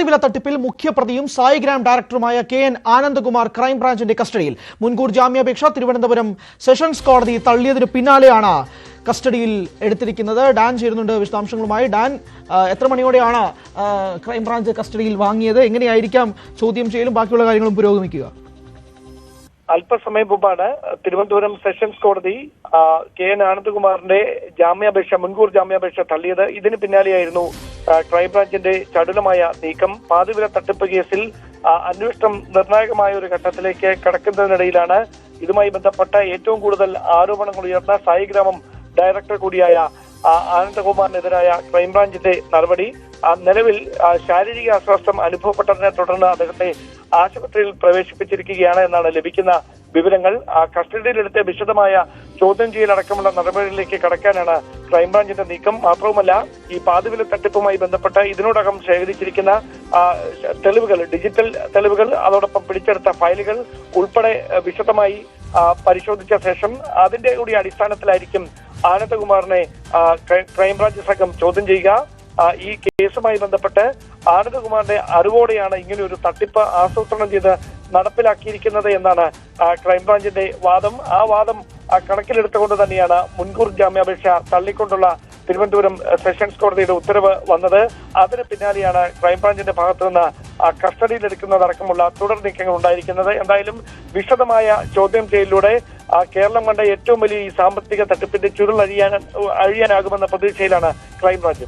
വില തട്ടിപ്പിൽ മുഖ്യപ്രതിയും സായിഗ്രാം ഡയറക്ടറുമായ KN ആനന്ദകുമാർ ക്രൈംബ്രാഞ്ചിന്റെ കസ്റ്റഡിയിൽ. മുൻകൂർ ജാമ്യാപേക്ഷ തിരുവനന്തപുരം സെഷൻസ് കോടതി തള്ളിയതിനു പിന്നാലെയാണ് കസ്റ്റഡിയിൽ എടുത്തിരിക്കുന്നത്. ഡാൻ ചേരുന്നുണ്ട് വിശദാംശങ്ങളുമായി. ഡാൻ, എത്ര മണിയോടെയാണ് ക്രൈംബ്രാഞ്ച് കസ്റ്റഡിയിൽ വാങ്ങിയത്? എങ്ങനെയായിരിക്കാം ചോദ്യം ചെയ്യലും ബാക്കിയുള്ള കാര്യങ്ങളും പുരോഗമിക്കുക? അല്പസമയം മുമ്പാണ് തിരുവനന്തപുരം സെഷൻസ് കോടതി KN ആനന്ദകുമാറിന്റെ മുൻകൂർ ജാമ്യാപേക്ഷ തള്ളിയത്. ഇതിന് പിന്നാലെയായിരുന്നു ക്രൈംബ്രാഞ്ചിന്റെ ചടുലമായ നീക്കം. പാതിവില തട്ടിപ്പ് കേസിൽ അന്വേഷണം നിർണായകമായ ഒരു ഘട്ടത്തിലേക്ക് കടക്കുന്നതിനിടയിലാണ് ഇതുമായി ബന്ധപ്പെട്ട ഏറ്റവും കൂടുതൽ ആരോപണങ്ങൾ ഉയർന്ന സായിഗ്രാമം ഡയറക്ടർ കൂടിയായ ആനന്ദകുമാറിനെതിരായ ക്രൈംബ്രാഞ്ചിന്റെ നടപടി. നിലവിൽ ശാരീരിക അസ്വസ്ഥം അനുഭവപ്പെട്ടതിനെ തുടർന്ന് അദ്ദേഹത്തെ ആശുപത്രിയിൽ പ്രവേശിപ്പിച്ചിരിക്കുകയാണ് എന്നാണ് ലഭിക്കുന്ന വിവരങ്ങൾ. കസ്റ്റഡിയിലെടുത്ത് വിശദമായ ചോദ്യം ചെയ്യലടക്കമുള്ള നടപടികളിലേക്ക് കടക്കാനാണ് ക്രൈംബ്രാഞ്ചിന്റെ നീക്കം. മാത്രവുമല്ല, ഈ പാതിവില തട്ടിപ്പുമായി ബന്ധപ്പെട്ട് ഇതിനോടകം ശേഖരിച്ചിരിക്കുന്ന തെളിവുകൾ, ഡിജിറ്റൽ തെളിവുകൾ, അതോടൊപ്പം പിടിച്ചെടുത്ത ഫയലുകൾ ഉൾപ്പെടെ വിശദമായി പരിശോധിച്ച ശേഷം അതിന്റെ കൂടി അടിസ്ഥാനത്തിലായിരിക്കും ആനന്ദകുമാറിനെ ക്രൈംബ്രാഞ്ച് സംഘം ചോദ്യം ചെയ്യുക. ഈ കേസുമായി ബന്ധപ്പെട്ട് ആനന്ദകുമാറിന്റെ അറിവോടെയാണ് ഇങ്ങനെ ഒരു തട്ടിപ്പ് ആസൂത്രണം ചെയ്ത് നടപ്പിലാക്കിയിരിക്കുന്നത് എന്നാണ് ക്രൈംബ്രാഞ്ചിന്റെ വാദം. ആ വാദം കണക്കിലെടുത്തുകൊണ്ട് തന്നെയാണ് മുൻകൂർ ജാമ്യാപേക്ഷ തള്ളിക്കൊണ്ടുള്ള തിരുവനന്തപുരം സെഷൻസ് കോടതിയുടെ ഉത്തരവ് വന്നത്. അതിന് പിന്നാലെയാണ് ക്രൈംബ്രാഞ്ചിന്റെ ഭാഗത്തുനിന്ന് കസ്റ്റഡിയിലെടുക്കുന്നതടക്കമുള്ള തുടർ നീക്കങ്ങൾ ഉണ്ടായിരിക്കുന്നത്. എന്തായാലും വിശദമായ ചോദ്യം ചെയ്യലിലൂടെ കേരളം കണ്ട ഏറ്റവും വലിയ ഈ സാമ്പത്തിക തട്ടിപ്പിന്റെ ചുരുൾ അഴിയാനാകുമെന്ന പ്രതീക്ഷയിലാണ് ക്രൈംബ്രാഞ്ച്.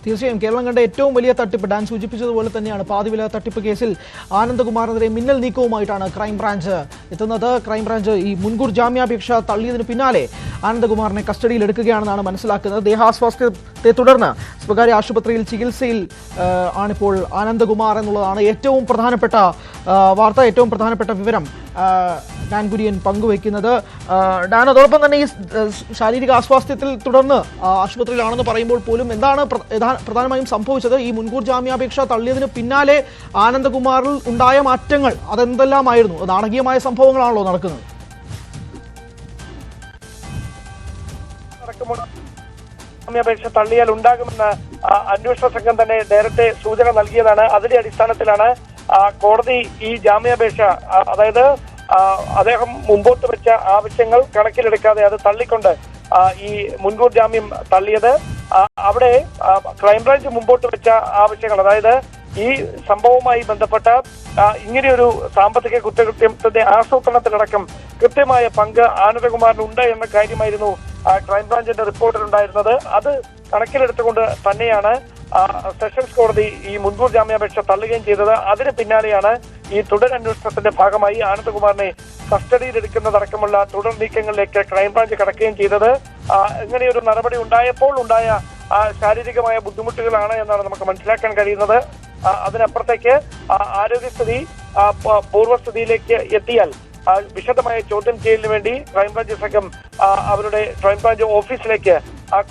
തീർച്ചയായും കേരളം കണ്ട ഏറ്റവും വലിയ തട്ടിപ്പ് ഡാൻ സൂചിപ്പിച്ചതുപോലെ തന്നെയാണ് പാതിവില തട്ടിപ്പ് കേസിൽ ആനന്ദകുമാറിനെതിരെ മിന്നൽ നീക്കവുമായിട്ടാണ് ക്രൈംബ്രാഞ്ച് എത്തുന്നത്. ക്രൈംബ്രാഞ്ച് ഈ മുൻകൂർ ജാമ്യാപേക്ഷ തള്ളിയതിന് പിന്നാലെ ആനന്ദകുമാറിനെ കസ്റ്റഡിയിൽ എടുക്കുകയാണെന്നാണ് മനസ്സിലാക്കുന്നത്. ദേഹാസ്വാസ്ഥ്യത്തെ തുടർന്ന് സ്വകാര്യ ആശുപത്രിയിൽ ചികിത്സയിൽ ആണിപ്പോൾ ആനന്ദകുമാർ എന്നുള്ളതാണ് ഏറ്റവും പ്രധാനപ്പെട്ട വാർത്ത, ഏറ്റവും പ്രധാനപ്പെട്ട വിവരം ഡാൻ കുര്യൻ പങ്കുവയ്ക്കുന്നത്. ഡാൻ, അതോടൊപ്പം തന്നെ ഈ ശാരീരിക അസ്വാസ്ഥ്യത്തിൽ തുടർന്ന് ആശുപത്രിയിലാണെന്ന് പറയുമ്പോൾ പോലും എന്താണ് പ്രധാനമായും സംഭവിച്ചത്? ഈ മുൻകൂർ ജാമ്യാപേക്ഷ തള്ളിയതിന് പിന്നാലെ ആനന്ദകുമാറിൽ ഉണ്ടായ മാറ്റങ്ങൾ അതെന്തെല്ലാമായിരുന്നു? നാടകീയമായ സംഭവങ്ങളാണല്ലോ നടക്കുന്നത്. ജാമ്യാപേക്ഷ തള്ളിയാൽ ഉണ്ടാകുമെന്ന് അന്വേഷണ സംഘം തന്നെ നേരത്തെ സൂചന നൽകിയതാണ്. അതിന്റെ അടിസ്ഥാനത്തിലാണ് കോടതി ഈ ജാമ്യാപേക്ഷ, അതായത് അദ്ദേഹം മുമ്പോട്ട് വെച്ച ആവശ്യങ്ങൾ കണക്കിലെടുക്കാതെ അത് തള്ളിക്കൊണ്ട് ഈ മുൻകൂർ ജാമ്യം തള്ളിയത്. അവിടെ ക്രൈംബ്രാഞ്ച് മുമ്പോട്ട് വെച്ച ആവശ്യങ്ങൾ, അതായത് ഈ സംഭവവുമായി ബന്ധപ്പെട്ട ഇങ്ങനെയൊരു സാമ്പത്തിക കുറ്റകൃത്യത്തിന്റെ ആസൂത്രണത്തിലടക്കം കൃത്യമായ പങ്ക് ആനന്ദകുമാറിനുണ്ട് എന്ന കാര്യമായിരുന്നു ക്രൈംബ്രാഞ്ചിന്റെ റിപ്പോർട്ടിലുണ്ടായിരുന്നത്. അത് കണക്കിലെടുത്തുകൊണ്ട് തന്നെയാണ് സെഷൻസ് കോടതി ഈ മുൻകൂർ ജാമ്യാപേക്ഷ തള്ളുകയും ചെയ്തത്. അതിന് പിന്നാലെയാണ് ഈ തുടരന്വേഷണത്തിന്റെ ഭാഗമായി ആനന്ദകുമാറിനെ കസ്റ്റഡിയിലെടുക്കുന്നതടക്കമുള്ള തുടർ നീക്കങ്ങളിലേക്ക് ക്രൈംബ്രാഞ്ച് കടക്കുകയും ചെയ്തത്. ഇങ്ങനെയൊരു നടപടി ഉണ്ടായപ്പോൾ ഉണ്ടായ ശാരീരികമായ ബുദ്ധിമുട്ടുകളാണ് എന്നാണ് നമുക്ക് മനസ്സിലാക്കാൻ കഴിയുന്നത്. അതിനപ്പുറത്തേക്ക് ആരോഗ്യസ്ഥിതി പൂർവ്വസ്ഥിതിയിലേക്ക് എത്തിയാൽ വിശദമായ ചോദ്യം ചെയ്യലിന് വേണ്ടി ക്രൈംബ്രാഞ്ച് സംഘം അവരുടെ ക്രൈംബ്രാഞ്ച് ഓഫീസിലേക്ക്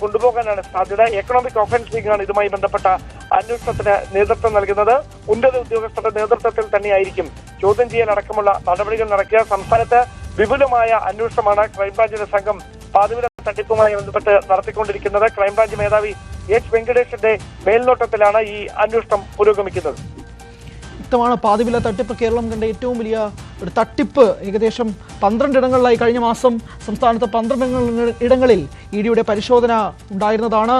കൊണ്ടുപോകാനാണ് സാധ്യത. എക്കണോമിക് ഒഫൻസ് വിംഗാണ് ഇതുമായി ബന്ധപ്പെട്ട അന്വേഷണത്തിന് നേതൃത്വം നൽകുന്നത്. ഉന്നത ഉദ്യോഗസ്ഥരുടെ നേതൃത്വത്തിൽ തന്നെയായിരിക്കും ചോദ്യം ചെയ്യലടക്കമുള്ള നടപടികൾ നടക്കുക. സംസ്ഥാനത്ത് വിപുലമായ അന്വേഷണമാണ് ക്രൈംബ്രാഞ്ചിന്റെ സംഘം പാതിവില തട്ടിപ്പുമായി ബന്ധപ്പെട്ട് നടത്തിക്കൊണ്ടിരിക്കുന്നത്. ക്രൈംബ്രാഞ്ച് മേധാവി H. വെങ്കടേഷിന്റെ മേൽനോട്ടത്തിലാണ് ഈ അന്വേഷണം പുരോഗമിക്കുന്നത്. വ്യക്തമാണ്, പാതിവില തട്ടിപ്പ് കേരളം കണ്ട ഏറ്റവും വലിയ ഒരു തട്ടിപ്പ്. ഏകദേശം 12 ഇടങ്ങളിലായി കഴിഞ്ഞ മാസം സംസ്ഥാനത്ത് 12 ഇടങ്ങളിൽ EDയുടെ പരിശോധന ഉണ്ടായിരുന്നതാണ്.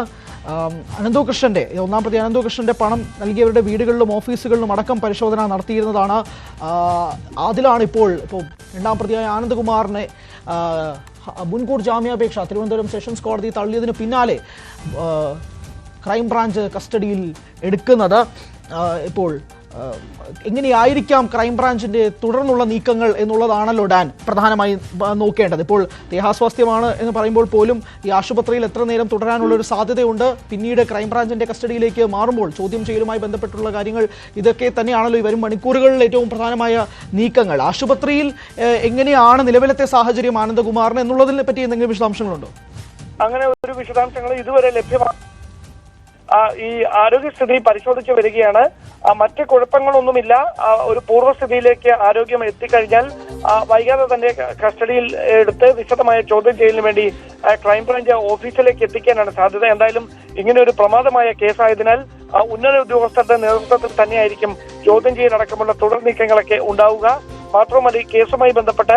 അനന്തകൃഷ്ണന്റെ ഒന്നാം പ്രതി അനന്തകൃഷ്ണന്റെ പണം നൽകിയവരുടെ വീടുകളിലും ഓഫീസുകളിലും അടക്കം പരിശോധന നടത്തിയിരുന്നതാണ്. അതിലാണ് ഇപ്പോൾ രണ്ടാം പ്രതിയായ ആനന്ദകുമാറിനെ മുൻകൂർ ജാമ്യാപേക്ഷ തിരുവനന്തപുരം സെഷൻസ് കോടതി തള്ളിയതിന് പിന്നാലെ ക്രൈംബ്രാഞ്ച് കസ്റ്റഡിയിൽ എടുക്കുന്നത്. ഇപ്പോൾ എങ്ങനെയായിരിക്കാം ക്രൈംബ്രാഞ്ചിന്റെ തുടർന്നുള്ള നീക്കങ്ങൾ എന്നുള്ളതാണല്ലോ ഡാൻ പ്രധാനമായും നോക്കേണ്ടത്. ഇപ്പോൾ ദേഹാസ്വാസ്ഥ്യമാണ് എന്ന് പറയുമ്പോൾ പോലും ഈ ആശുപത്രിയിൽ എത്ര നേരം തുടരാനുള്ള ഒരു സാധ്യതയുണ്ട്? പിന്നീട് ക്രൈംബ്രാഞ്ചിന്റെ കസ്റ്റഡിയിലേക്ക് മാറുമ്പോൾ ചോദ്യം ചെയ്യലുമായി ബന്ധപ്പെട്ടുള്ള കാര്യങ്ങൾ ഇതൊക്കെ തന്നെയാണല്ലോ ഈ വരും മണിക്കൂറുകളിൽ ഏറ്റവും പ്രധാനമായ നീക്കങ്ങൾ. ആശുപത്രിയിൽ എങ്ങനെയാണ് നിലവിലത്തെ സാഹചര്യം ആനന്ദകുമാറിന് എന്നുള്ളതിനെ പറ്റി എന്തെങ്കിലും വിശദാംശങ്ങളുണ്ടോ? അങ്ങനെ ഒരു വിശദാംശങ്ങൾ ഇതുവരെ ലഭ്യമാണ്. ഈ ആരോഗ്യസ്ഥിതി പരിശോധിച്ചു വരികയാണ്. മറ്റ് കുഴപ്പങ്ങളൊന്നുമില്ല. ഒരു പൂർവ്വസ്ഥിതിയിലേക്ക് ആരോഗ്യം എത്തിക്കഴിഞ്ഞാൽ വൈകാതെ തന്നെ കസ്റ്റഡിയിൽ എടുത്ത് വിശദമായ ചോദ്യം ചെയ്യലിന് വേണ്ടി ക്രൈംബ്രാഞ്ച് ഓഫീസിലേക്ക് എത്തിക്കാനാണ് സാധ്യത. എന്തായാലും ഇങ്ങനെ ഒരു പ്രമാദമായ കേസായതിനാൽ ഉന്നത ഉദ്യോഗസ്ഥരുടെ നേതൃത്വത്തിൽ തന്നെയായിരിക്കും ചോദ്യം ചെയ്യലടക്കമുള്ള തുടർ നീക്കങ്ങളൊക്കെ ഉണ്ടാവുക. മാത്രമല്ല ഈ കേസുമായി ബന്ധപ്പെട്ട്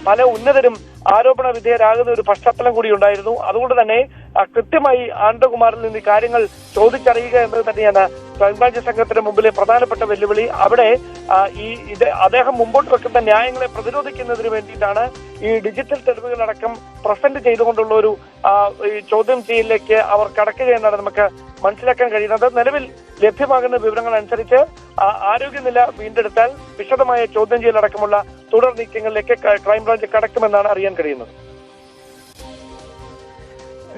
പല ഉന്നതരും ആരോപണ വിധേയരാകുന്ന ഒരു പശ്ചാത്തലം കൂടി ഉണ്ടായിരുന്നു. അതുകൊണ്ട് തന്നെ കൃത്യമായി ആനന്ദകുമാറിൽ നിന്ന് കാര്യങ്ങൾ ചോദിച്ചറിയുക എന്നത് തന്നെയാണ് ക്രൈംബ്രാഞ്ച് സംഘത്തിന് മുമ്പിലെ പ്രധാനപ്പെട്ട വെല്ലുവിളി. അവിടെ അദ്ദേഹം മുമ്പോട്ട് വെക്കുന്ന ന്യായങ്ങളെ പ്രതിരോധിക്കുന്നതിന് വേണ്ടിയിട്ടാണ് ഈ ഡിജിറ്റൽ തെളിവുകളടക്കം പ്രസന്റ് ചെയ്തുകൊണ്ടുള്ള ഒരു ചോദ്യം ചെയ്യലിലേക്ക് അവർ കടക്കുക എന്നാണ് നമുക്ക് മനസ്സിലാക്കാൻ കഴിയുന്നത്. നിലവിൽ ലഭ്യമാകുന്ന വിവരങ്ങൾ അനുസരിച്ച് ആരോഗ്യനില വീണ്ടെടുത്താൽ വിശദമായ ചോദ്യം ചെയ്യലടക്കമുള്ള തുടർ നീക്കങ്ങളിലേക്ക് ക്രൈംബ്രാഞ്ച് കടക്കുമെന്നാണ് അറിയാൻ കഴിയുന്നത്.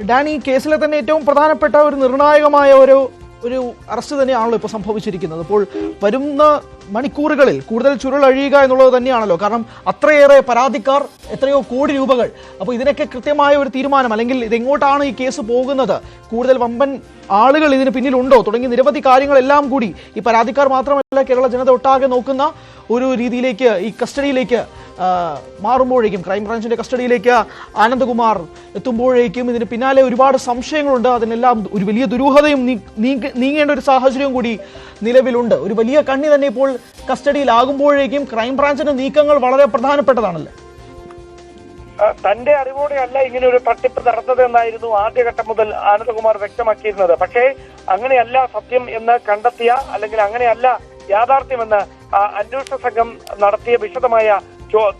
ഡാനി, കേസിലെ തന്നെ ഏറ്റവും പ്രധാനപ്പെട്ട ഒരു നിർണായകമായ ഒരു അറസ്റ്റ് തന്നെയാണല്ലോ ഇപ്പോൾ സംഭവിച്ചിരിക്കുന്നത്. അപ്പോൾ വരുന്ന മണിക്കൂറുകളിൽ കൂടുതൽ ചുരുളഴിയുക എന്നുള്ളത് തന്നെയാണല്ലോ. കാരണം അത്രയേറെ പരാതിക്കാർ, എത്രയോ കോടി രൂപകൾ. അപ്പോൾ ഇതിനൊക്കെ കൃത്യമായ ഒരു തീരുമാനം, അല്ലെങ്കിൽ ഇതെങ്ങോട്ടാണ് ഈ കേസ് പോകുന്നത്, കൂടുതൽ വമ്പൻ ആളുകൾ ഇതിന് പിന്നിലുണ്ടോ തുടങ്ങി നിരവധി കാര്യങ്ങളെല്ലാം കൂടി ഈ പരാതിക്കാർ മാത്രമല്ല കേരള ജനത ഒട്ടാകെ നോക്കുന്ന ഒരു രീതിയിലേക്ക്, ഈ കസ്റ്റഡിയിലേക്ക് മാറുമ്പോഴേക്കും, ക്രൈംബ്രാഞ്ചിന്റെ കസ്റ്റഡിയിലേക്ക് ആനന്ദകുമാർ എത്തുമ്പോഴേക്കും ഇതിന് പിന്നാലെ ഒരുപാട് സംശയങ്ങളുണ്ട്. അതിനെല്ലാം ഒരു വലിയ ദുരൂഹതയും നീങ്ങേണ്ട ഒരു സാഹചര്യവും കൂടി നിലവിലുണ്ട്. ഒരു വലിയ കണ്ണി തന്നെ ഇപ്പോൾ കസ്റ്റഡിയിലാകുമ്പോഴേക്കും ക്രൈംബ്രാഞ്ചിന്റെ നീക്കങ്ങൾ വളരെ പ്രധാനപ്പെട്ടതാണല്ലോ. തന്റെ അറിവോടെയല്ല ഇങ്ങനെ ഒരു തട്ടിപ്പ് നടന്നത് എന്നായിരുന്നു ആദ്യഘട്ടം മുതൽ ആനന്ദകുമാർ വ്യക്തമാക്കിയിരുന്നത്. പക്ഷേ അങ്ങനെയല്ല സത്യം എന്ന് കണ്ടെത്തിയ, അല്ലെങ്കിൽ അങ്ങനെയല്ല യാഥാർത്ഥ്യമെന്ന് അന്വേഷണ സംഘം നടത്തിയ വിശദമായ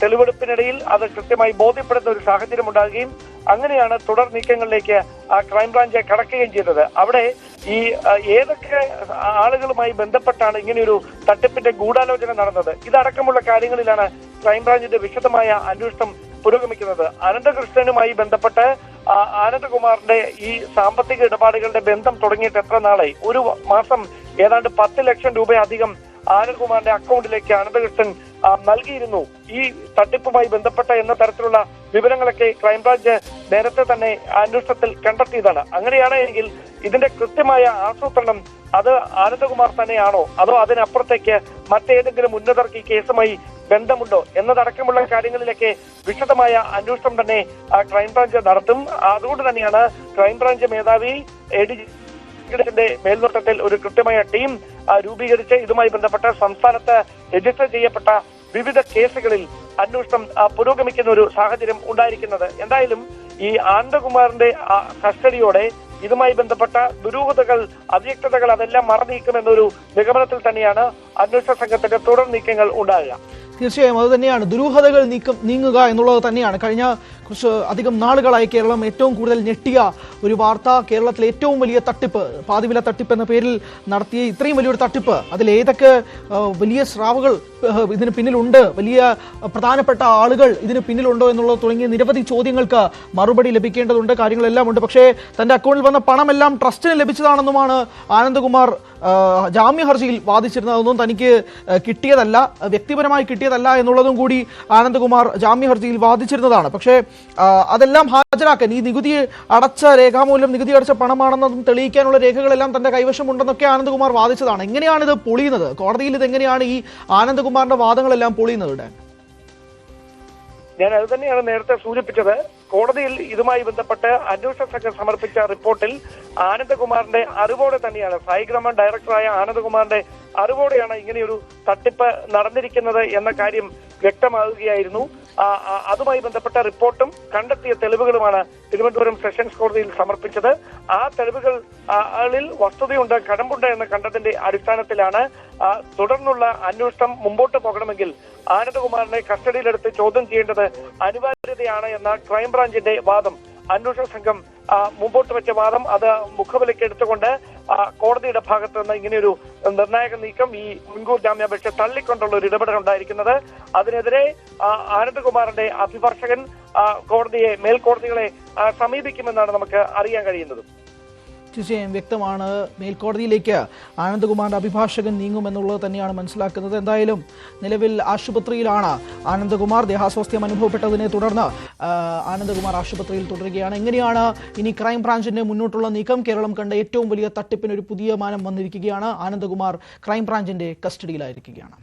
തെളിവെടുപ്പിനിടയിൽ അത് കൃത്യമായി ബോധ്യപ്പെടുന്ന ഒരു സാഹചര്യം ഉണ്ടാകുകയും അങ്ങനെയാണ് തുടർ നീക്കങ്ങളിലേക്ക് ക്രൈംബ്രാഞ്ച് കടക്കുകയും ചെയ്തത്. അവിടെ ഈ ഏതൊക്കെ ആളുകളുമായി ബന്ധപ്പെട്ടാണ് ഇങ്ങനെയൊരു തട്ടിപ്പിന്റെ ഗൂഢാലോചന നടന്നത്, ഇതടക്കമുള്ള കാര്യങ്ങളിലാണ് ക്രൈംബ്രാഞ്ചിന്റെ വിശദമായ അന്വേഷണം പുരോഗമിക്കുന്നത്. അനന്തകൃഷ്ണനുമായി ബന്ധപ്പെട്ട് ആനന്ദകുമാറിന്റെ ഈ സാമ്പത്തിക ഇടപാടുകളുടെ ബന്ധം തുടങ്ങിയിട്ട് എത്ര നാളായി? ഒരു മാസം ഏതാണ്ട് 10 ലക്ഷം രൂപയധികം ആനന്ദകുമാറിന്റെ അക്കൗണ്ടിലേക്ക് അനന്തകൃഷ്ണൻ നൽകിയിരുന്നു. ഈ തട്ടിപ്പുമായി ബന്ധപ്പെട്ട എന്ന തരത്തിലുള്ള വിവരങ്ങളൊക്കെ ക്രൈംബ്രാഞ്ച് നേരത്തെ തന്നെ അന്വേഷണത്തിൽ കണ്ടെത്തിയതാണ്. അങ്ങനെയാണ് എങ്കിൽ ഇതിന്റെ കൃത്യമായ ആസൂത്രണം അത് ആനന്ദകുമാർ തന്നെയാണോ, അതോ അതിനപ്പുറത്തേക്ക് മറ്റേതെങ്കിലും ഉന്നതർക്ക് ഈ കേസുമായി ബന്ധമുണ്ടോ എന്നതടക്കമുള്ള കാര്യങ്ങളിലേക്ക് വിശദമായ അന്വേഷണം തന്നെ ക്രൈംബ്രാഞ്ച് നടത്തും. അതുകൊണ്ട് തന്നെയാണ് ക്രൈംബ്രാഞ്ച് മേധാവി ന്റെ മേൽനോട്ടത്തിൽ ഒരു കൃത്യമായ ടീം രൂപീകരിച്ച് ഇതുമായി ബന്ധപ്പെട്ട സംസ്ഥാനത്ത് രജിസ്റ്റർ ചെയ്യപ്പെട്ട വിവിധ കേസുകളിൽ അന്വേഷണം പുരോഗമിക്കുന്ന ഒരു സാഹചര്യം ഉണ്ടായിരിക്കുന്നത്. എന്തായാലും ഈ ആനന്ദകുമാറിന്റെ കസ്റ്റഡിയോടെ ഇതുമായി ബന്ധപ്പെട്ട ദുരൂഹതകൾ, അവ്യക്തതകൾ അതെല്ലാം മറനീക്കുമെന്നൊരു നിഗമനത്തിൽ തന്നെയാണ് അന്വേഷണ സംഘത്തിന്റെ തുടർ നീക്കങ്ങൾ ഉണ്ടാകുക. തീർച്ചയായും അത് തന്നെയാണ്, ദുരൂഹതകൾ നീങ്ങുക എന്നുള്ളത് തന്നെയാണ്. കഴിഞ്ഞ കുറച്ച് അധികം നാളുകളായി കേരളം ഏറ്റവും കൂടുതൽ ഞെട്ടിയ ഒരു വാർത്ത. കേരളത്തിലെ ഏറ്റവും വലിയ തട്ടിപ്പ്, പാതിവില തട്ടിപ്പ് എന്ന പേരിൽ നടത്തിയ ഇത്രയും വലിയൊരു തട്ടിപ്പ്, അതിൽ ഏതൊക്കെ വലിയ സ്രാവുകൾ ഇതിന് പിന്നിലുണ്ട്, വലിയ പ്രധാനപ്പെട്ട ആളുകൾ ഇതിന് പിന്നിലുണ്ടോ എന്നുള്ളത് തുടങ്ങിയ നിരവധി ചോദ്യങ്ങൾക്ക് മറുപടി ലഭിക്കേണ്ടതുണ്ട്. കാര്യങ്ങളെല്ലാം ഉണ്ട്. പക്ഷേ തന്റെ അക്കൗണ്ടിൽ വന്ന പണമെല്ലാം ട്രസ്റ്റിന് ലഭിച്ചതാണെന്നുമാണ് ആനന്ദകുമാർ ജാമ്യ ഹർജിയിൽ വാദിച്ചിരുന്നതൊന്നും തനിക്ക് കിട്ടിയതല്ല, വ്യക്തിപരമായി കിട്ടിയതല്ല എന്നുള്ളതും കൂടി ആനന്ദകുമാർ ജാമ്യ ഹർജിയിൽ വാദിച്ചിരുന്നതാണ്. പക്ഷേ അതെല്ലാം ഹാജരാക്കാൻ, ഈ നികുതി അടച്ച രേഖാമൂലം നികുതി അടച്ച പണമാണെന്നതും തെളിയിക്കാനുള്ള രേഖകളെല്ലാം തന്റെ കൈവശമുണ്ടെന്നൊക്കെ ആനന്ദകുമാർ വാദിച്ചതാണ്. എങ്ങനെയാണ് ഇത് പൊളിയുന്നത്? കോടതിയിൽ ഇതെങ്ങനെയാണ് ഈ ആനന്ദകുമാറിന്റെ വാദങ്ങളെല്ലാം പൊളിയുന്നത്? ഞാൻ അത് തന്നെയാണ് നേരത്തെ സൂചിപ്പിച്ചത്. കോടതിയിൽ ഇതുമായി ബന്ധപ്പെട്ട് അന്വേഷണ സംഘം സമർപ്പിച്ച റിപ്പോർട്ടിൽ ആനന്ദകുമാറിന്റെ അറിവോടെ തന്നെയാണ്, സായിഗ്രാമം ഡയറക്ടറായ ആനന്ദകുമാറിന്റെ അറിവോടെയാണ് ഇങ്ങനെയൊരു തട്ടിപ്പ് നടന്നിരിക്കുന്നത് എന്ന കാര്യം വ്യക്തമാകുകയായിരുന്നു. അതുമായി ബന്ധപ്പെട്ട റിപ്പോർട്ടും കണ്ടെത്തിയ തെളിവുകളുമാണ് തിരുവനന്തപുരം സെഷൻസ് കോടതിയിൽ സമർപ്പിച്ചത്. ആ തെളിവുകളിൽ വസ്തുതയുണ്ട്, കടമ്പുണ്ട് എന്ന് കണ്ടതിന്റെ അടിസ്ഥാനത്തിലാണ് തുടർന്നുള്ള അന്വേഷണം മുമ്പോട്ട് പോകണമെങ്കിൽ ആനന്ദകുമാറിനെ കസ്റ്റഡിയിലെടുത്ത് ചോദ്യം ചെയ്യേണ്ടത് അനിവാര്യതയാണ് എന്ന ക്രൈംബ്രാഞ്ചിന്റെ വാദം. അന്വേഷണ സംഘം മുമ്പോട്ട് വെച്ച വാദം അത് മുഖവിലേക്ക് എടുത്തുകൊണ്ട് കോടതിയുടെ ഭാഗത്ത് നിന്ന് ഇങ്ങനെയൊരു നിർണായക നീക്കം, ഈ മുൻകൂർ ജാമ്യാപേക്ഷ തള്ളിക്കൊണ്ടുള്ള ഒരു ഇടപെടൽ ഉണ്ടായിരിക്കുന്നത്. അതിനെതിരെ ആനന്ദകുമാറിന്റെ അഭിഭാഷകൻ മേൽക്കോടതികളെ സമീപിക്കുമെന്നാണ് നമുക്ക് അറിയാൻ കഴിയുന്നത്. തീർച്ചയായും വ്യക്തമാണ്, മേൽക്കോടതിയിലേക്ക് ആനന്ദകുമാറിന്റെ അഭിഭാഷകൻ നീങ്ങുമെന്നുള്ളത് തന്നെയാണ് മനസ്സിലാക്കുന്നത്. എന്തായാലും നിലവിൽ ആശുപത്രിയിലാണ് ആനന്ദകുമാർ. ദേഹാസ്വാസ്ഥ്യം അനുഭവപ്പെട്ടതിനെ തുടർന്ന് ആനന്ദകുമാർ ആശുപത്രിയിൽ തുടരുകയാണ്. എങ്ങനെയാണ് ഇനി ക്രൈംബ്രാഞ്ചിന്റെ മുന്നോട്ടുള്ള നീക്കം? കേരളം കണ്ട ഏറ്റവും വലിയ തട്ടിപ്പിന് ഒരു പുതിയ മാനം വന്നിരിക്കുകയാണ്. ആനന്ദകുമാർ ക്രൈംബ്രാഞ്ചിന്റെ കസ്റ്റഡിയിലായിരിക്കുകയാണ്.